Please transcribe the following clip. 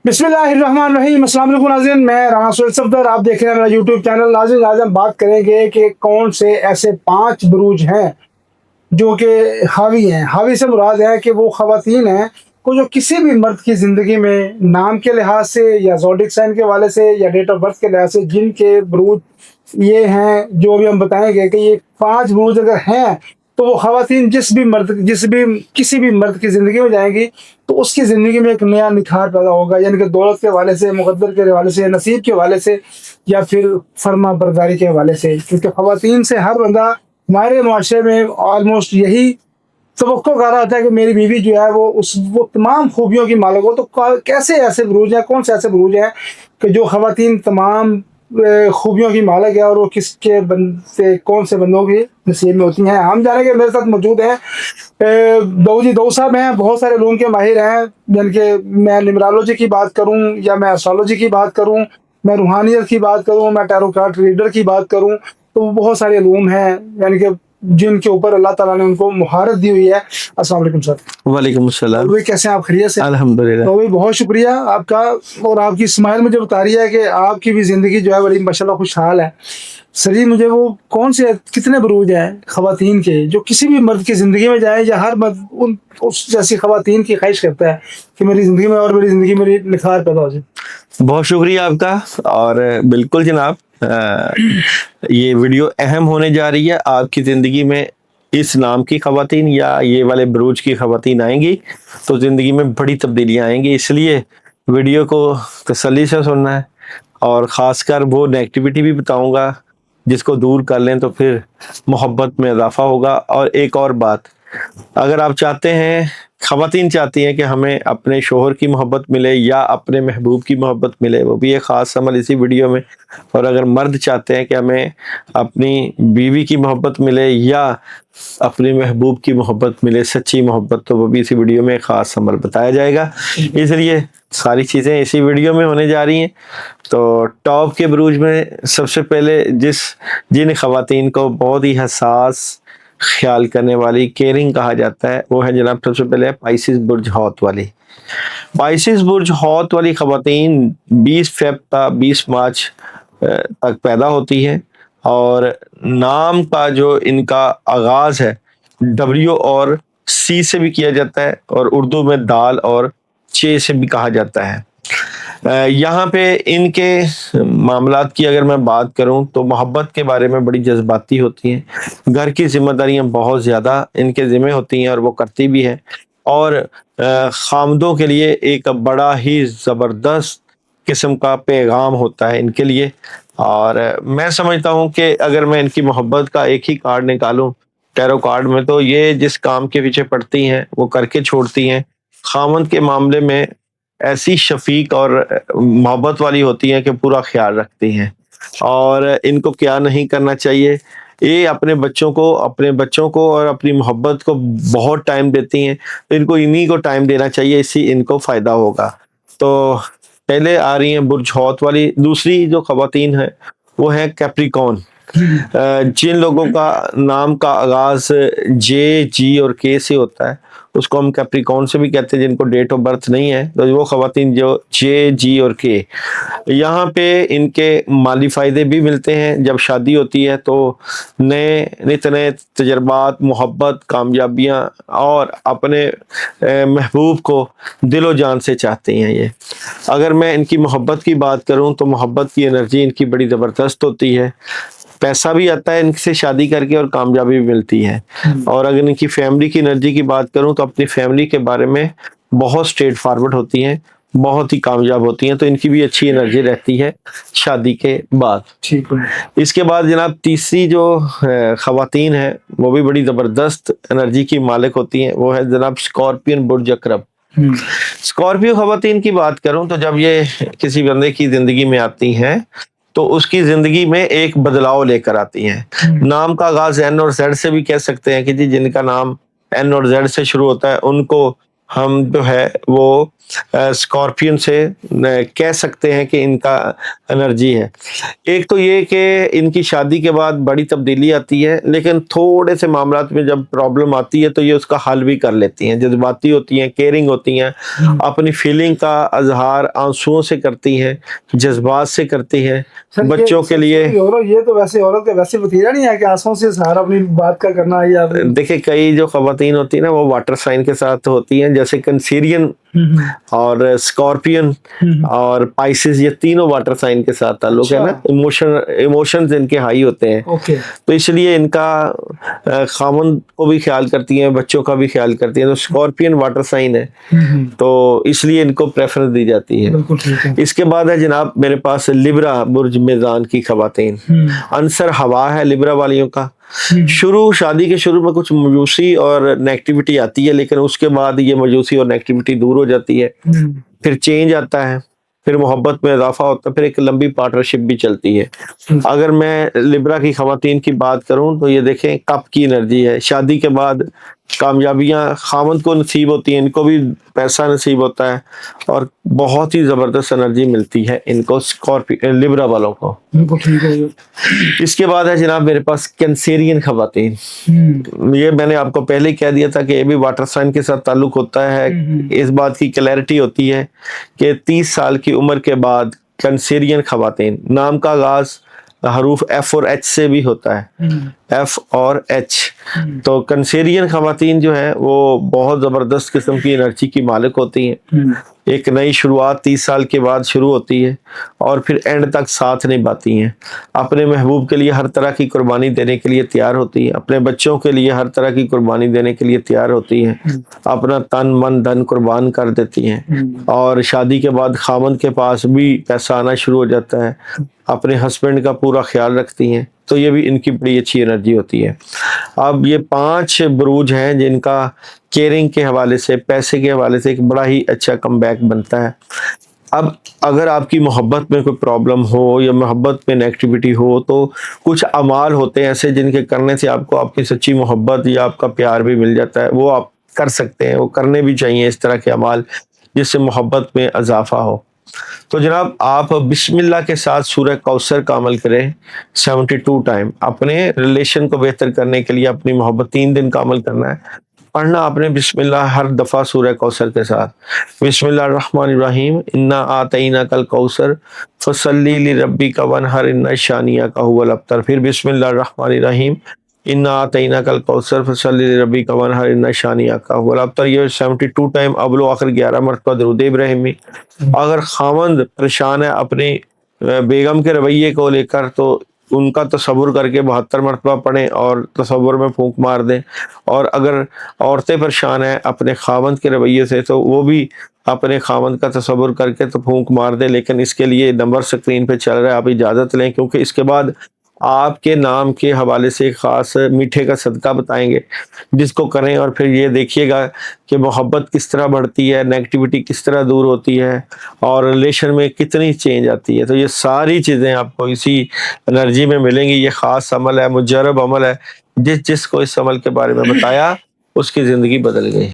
बिस्मिल्लाहिर्रहमानिर्रहीम। अस्सलाम वालेकुम नाज़रीन, मैं राना सुहेल सफदर, आप देख रहे हैं मेरा यूट्यूब चैनल। नाज़रीन, आज हम बात करेंगे कि कौन से ऐसे 5 बुरूज हैं जो कि हावी हैं। हावी से मुराद है कि वो ख़वातीन हैं को जो किसी भी मर्द की ज़िंदगी में नाम के लिहाज से या ज़ोडिक साइन के हवाले से या डेट ऑफ बर्थ के लिहाज से जिनके बुरूज ये हैं, जो भी हम बताएंगे कि ये 5 बुरूज अगर हैं तो वो ख़वातीन किसी भी मर्द की ज़िंदगी में जाएंगी तो उसकी ज़िंदगी में एक नया निखार पैदा होगा, यानी कि दौलत के हवाले से, मुक़द्दर के हवाले से, नसीब के हवाले से या फिर फर्मा बरदारी के हवाले से। क्योंकि ख़वातीन से हर बंदा हमारे मुआशरे में ऑलमोस्ट यही तवक्को कर रहा था कि मेरी बीवी जो है वो तमाम खूबियों की मालिक हो। तो कैसे ऐसे बुरूज हैं, कौन से ऐसे बुरूज हैं कि जो ख़वातीन तमाम खूबियों की मालिक है और वो किसके से कौन से बंदों की नसीब में होती हैं, हम जानेंगे। मेरे साथ मौजूद हैं दो साहब हैं, बहुत सारे लोगों के माहिर हैं, यानी कि मैं न्यूमरोलॉजी की बात करूं या मैं एस्ट्रोलॉजी की बात करूं, मैं रूहानियत की बात करूं, मैं टैरो कार्ड रीडर की बात करूं, तो बहुत सारे इल्म हैं यानी कि जिनके ऊपर अल्लाह ताला ने उनको मुहारत दी हुई है। अस्सलाम वालेकुम सर। वालेकुम अस्सलाम। भाई कैसे हैं आप, खैरियत से? अल्हम्दुलिल्लाह। तो भाई बहुत शुक्रिया आपका, और आपकी स्माइल मुझे बता रही है कि आपकी भी ज़िंदगी जो है बड़ी माशाल्लाह खुशहाल है। सर जी, मुझे वो कौन से कितने बुरूज हैं ख़वातीन के जो किसी भी मर्द की ज़िंदगी में जाए, या हर मर्द उस जैसी ख़वातीन की ख्वाहिश करता है कि मेरी ज़िंदगी में और मेरी ज़िंदगी में निखार पैदा हो जाए? बहुत शुक्रिया आपका। और बिल्कुल जनाब, ये वीडियो अहम होने जा रही है। आपकी ज़िंदगी में इस नाम की ख़वातीन या ये वाले बुरूज की ख़वातीन आएंगी तो ज़िंदगी में बड़ी तब्दीलियाँ आएंगी, इसलिए वीडियो को तसल्ली से सुनना है। और ख़ासकर वो नेगेटिविटी भी बताऊंगा जिसको दूर कर लें तो फिर मोहब्बत में इजाफा होगा। और एक और बात, अगर आप चाहते हैं, ख़वातीन चाहती हैं कि हमें अपने शोहर की मोहब्बत मिले या अपने महबूब की मोहब्बत मिले, वो भी एक ख़ास अमल इसी वीडियो में। और अगर मर्द चाहते हैं कि हमें अपनी बीवी की मोहब्बत मिले या अपने महबूब की मोहब्बत मिले, सच्ची मोहब्बत, तो वो भी इसी वीडियो में एक ख़ास अमल बताया जाएगा। इसलिए सारी चीज़ें इसी वीडियो में होने जा रही हैं। तो टॉप के बुरूज में सबसे पहले जिन ख़वातीन को बहुत ही हसास, ख्याल करने वाली, केयरिंग कहा जाता है, वो है जनाब सबसे पहले पाइसिस बुर्ज हौत वाली। पाइसिस बुर्ज हौत वाली ख़वातीन 20 फ़रवरी का 20 मार्च तक पैदा होती है। और नाम का जो इनका आगाज़ है डब्ल्यू और सी से भी किया जाता है, और उर्दू में दाल और चे से भी कहा जाता है। यहाँ पे इनके मामलात की अगर मैं बात करूं तो मोहब्बत के बारे में बड़ी जज्बाती होती हैं। घर की जिम्मेदारियां बहुत ज़्यादा इनके ज़िम्मे होती हैं और वो करती भी हैं। और खामदों के लिए एक बड़ा ही ज़बरदस्त किस्म का पैगाम होता है इनके लिए। और मैं समझता हूँ कि अगर मैं इनकी मोहब्बत का एक ही कार्ड निकालूं टैरो कार्ड में, तो ये जिस काम के पीछे पड़ती हैं वो करके छोड़ती हैं। खामद के मामले में ऐसी शफीक और मोहब्बत वाली होती हैं कि पूरा ख्याल रखती हैं। और इनको क्या नहीं करना चाहिए, ये अपने बच्चों को और अपनी मोहब्बत को बहुत टाइम देती हैं, तो इनको इन्हीं को टाइम देना चाहिए, इससे इनको फ़ायदा होगा। तो पहले आ रही हैं बुर्ज हौत वाली। दूसरी जो ख़वातीन है वो है कैप्रिकॉर्न। जिन लोगों का नाम का आगाज़ जे, जी और के से होता है उसको हम कैप्रिकॉर्न से भी कहते हैं, जिनको डेट ऑफ बर्थ नहीं है, तो वो ख़वातीन जो जे, जी और के, यहाँ पे इनके माली फ़ायदे भी मिलते हैं। जब शादी होती है तो नित नए तजर्बात, मोहब्बत, कामयाबियाँ और अपने महबूब को दिलो जान से चाहते हैं ये। अगर मैं इनकी मोहब्बत की बात करूँ तो मोहब्बत की एनर्जी इनकी बड़ी ज़बरदस्त होती है। पैसा भी आता है इनसे शादी करके और कामयाबी भी मिलती है। और अगर इनकी फैमिली की एनर्जी की बात करूं तो अपनी फैमिली के बारे में बहुत स्ट्रेट फॉरवर्ड होती हैं, बहुत ही कामयाब होती हैं, तो इनकी भी अच्छी एनर्जी रहती है शादी के बाद। ठीक है। इसके बाद जनाब तीसरी जो ख़वातीन है वो भी बड़ी ज़बरदस्त एनर्जी की मालिक होती हैं, वो है जनाब स्कॉर्पियन बुर्ज अकरब। स्कॉर्पियो ख़वातीन की बात करूं तो जब ये किसी बंदे की ज़िंदगी में आती हैं तो उसकी ज़िंदगी में एक बदलाव लेकर आती हैं। नाम का आगाज़ एन और जेड से भी कह सकते हैं कि जी जिनका नाम एन और जेड से शुरू होता है उनको ہم جو ہے وہ اسکارپین سے کہہ سکتے ہیں کہ ان کا انرجی ہے. ایک تو یہ کہ ان کی شادی کے بعد بڑی تبدیلی آتی ہے، لیکن تھوڑے سے معاملات میں جب پرابلم آتی ہے تو یہ اس کا حل بھی کر لیتی ہیں، جذباتی ہوتی ہیں، کیئرنگ ہوتی ہیں، اپنی فیلنگ کا اظہار آنسوؤں سے کرتی ہیں، جذبات سے کرتی ہیں. سر بچوں کے لیے یہ تو ویسے عورت کا ویسے وتیرہ نہیں ہے کہ آنسوؤں سے سہارا اپنی بات کا کرنا ہے یا دیکھیں کئی جو خواتین ہوتی ہیں نا وہ واٹر سائن کے ساتھ ہوتی ہیں، جیسے کنسیرین اور اسکارپین اور پائسز، یہ تینوں واٹر سائن کے ساتھ تعلق ہے نا. ایموشنز ان کے ہائی ہوتے ہیں، تو اس لیے ان کا خامند کو بھی خیال کرتی ہیں، بچوں کا بھی خیال کرتی ہیں. تو اسکارپین واٹر سائن ہے تو اس لیے ان کو پریفرنس دی جاتی ہے. اس کے بعد ہے جناب میرے پاس لبرا برج میزان کی خواتین. عنصر ہوا ہے لبرا والیوں کا. شادی کے شروع میں کچھ مایوسی اور نیگیٹیوٹی آتی ہے، لیکن اس کے بعد یہ مایوسی اور نیگیٹیوٹی دور ہو جاتی ہے. پھر چینج آتا ہے، پھر محبت میں اضافہ ہوتا ہے، پھر ایک لمبی پارٹنرشپ بھی چلتی ہے. اگر میں لبرا کی خواتین کی بات کروں تو یہ دیکھیں کپ کی انرجی ہے. شادی کے بعد کامیابیاں خامند کو نصیب ہوتی ہیں، ان کو بھی پیسہ نصیب ہوتا ہے اور بہت ہی زبردست انرجی ملتی ہے ان کو لبرا والوں کو. اس کے بعد ہے جناب میرے پاس کینسیرین خواتین. یہ میں نے آپ کو پہلے ہی کہہ دیا تھا کہ یہ بھی واٹر سائن کے ساتھ تعلق ہوتا ہے. اس بات کی کلیئرٹی ہوتی ہے کہ 30 سال کی عمر کے بعد کینسیرین خواتین، نام کا آغاز حروف ایف اور ایچ سے بھی ہوتا ہے، ایف اور ایچ. تو کنسیرین خواتین جو ہیں وہ بہت زبردست قسم کی انرجی کی مالک ہوتی ہیں. ایک نئی شروعات 30 سال کے بعد شروع ہوتی ہے اور پھر اینڈ تک ساتھ نبھاتی ہیں. اپنے محبوب کے لیے ہر طرح کی قربانی دینے کے لیے تیار ہوتی ہیں، اپنے بچوں کے لیے ہر طرح کی قربانی دینے کے لیے تیار ہوتی ہیں، اپنا تن من دھن قربان کر دیتی ہیں. اور شادی کے بعد خامند کے پاس بھی پیسہ آنا شروع ہو جاتا ہے، اپنے ہسبینڈ کا پورا خیال رکھتی ہیں. تو یہ بھی ان کی بڑی اچھی انرجی ہوتی ہے. اب یہ 5 بروج ہیں جن کا کیئرنگ کے حوالے سے، پیسے کے حوالے سے ایک بڑا ہی اچھا کم بیک بنتا ہے. اب اگر آپ کی محبت میں کوئی پرابلم ہو یا محبت میں نیگیٹیوٹی ہو تو کچھ اعمال ہوتے ہیں ایسے جن کے کرنے سے آپ کو آپ کی سچی محبت یا آپ کا پیار بھی مل جاتا ہے. وہ آپ کر سکتے ہیں، وہ کرنے بھی چاہیے اس طرح کے اعمال جس سے محبت میں اضافہ ہو. تو جناب آپ بسم اللہ کے ساتھ سورہ کوثر کا عمل کریں 72 ٹائم. اپنے ریلیشن کو بہتر کرنے کے لیے اپنی محبت 3 دن کا عمل کرنا ہے. پڑھنا آپ نے بسم اللہ ہر دفعہ سورہ کوثر کے ساتھ. بسم اللہ الرحمن الرحیم، انا آتیناک الکوثر فصلی لربک وانحر ان شانئک هو الابتر. پھر بسم اللہ الرحمن الرحیم، انا آتیناک الکوثر فصلی لربک وانحر ان شانئک هو الابتر. یہ 72 ٹائم اول و آخر 11 مرتبہ درود ابراہیمی. اگر خاوند پریشان ہے اپنی بیگم کے رویے کو لے کر تو ان کا تصور کر کے 72 مرتبہ پڑھیں اور تصور میں پھونک مار دیں. اور اگر عورتیں پریشان ہیں اپنے خاوند کے رویے سے تو وہ بھی اپنے خاوند کا تصور کر کے تو پھونک مار دیں. لیکن اس کے لیے نمبر سکرین پہ چل رہا ہے، آپ اجازت لیں، کیونکہ اس کے بعد آپ کے نام کے حوالے سے ایک خاص میٹھے کا صدقہ بتائیں گے جس کو کریں. اور پھر یہ دیکھیے گا کہ محبت کس طرح بڑھتی ہے، نیگیٹیوٹی کس طرح دور ہوتی ہے اور ریلیشن میں کتنی چینج آتی ہے. تو یہ ساری چیزیں آپ کو اسی انرجی میں ملیں گی. یہ خاص عمل ہے، مجرب عمل ہے. جس کو اس عمل کے بارے میں بتایا اس کی زندگی بدل گئی.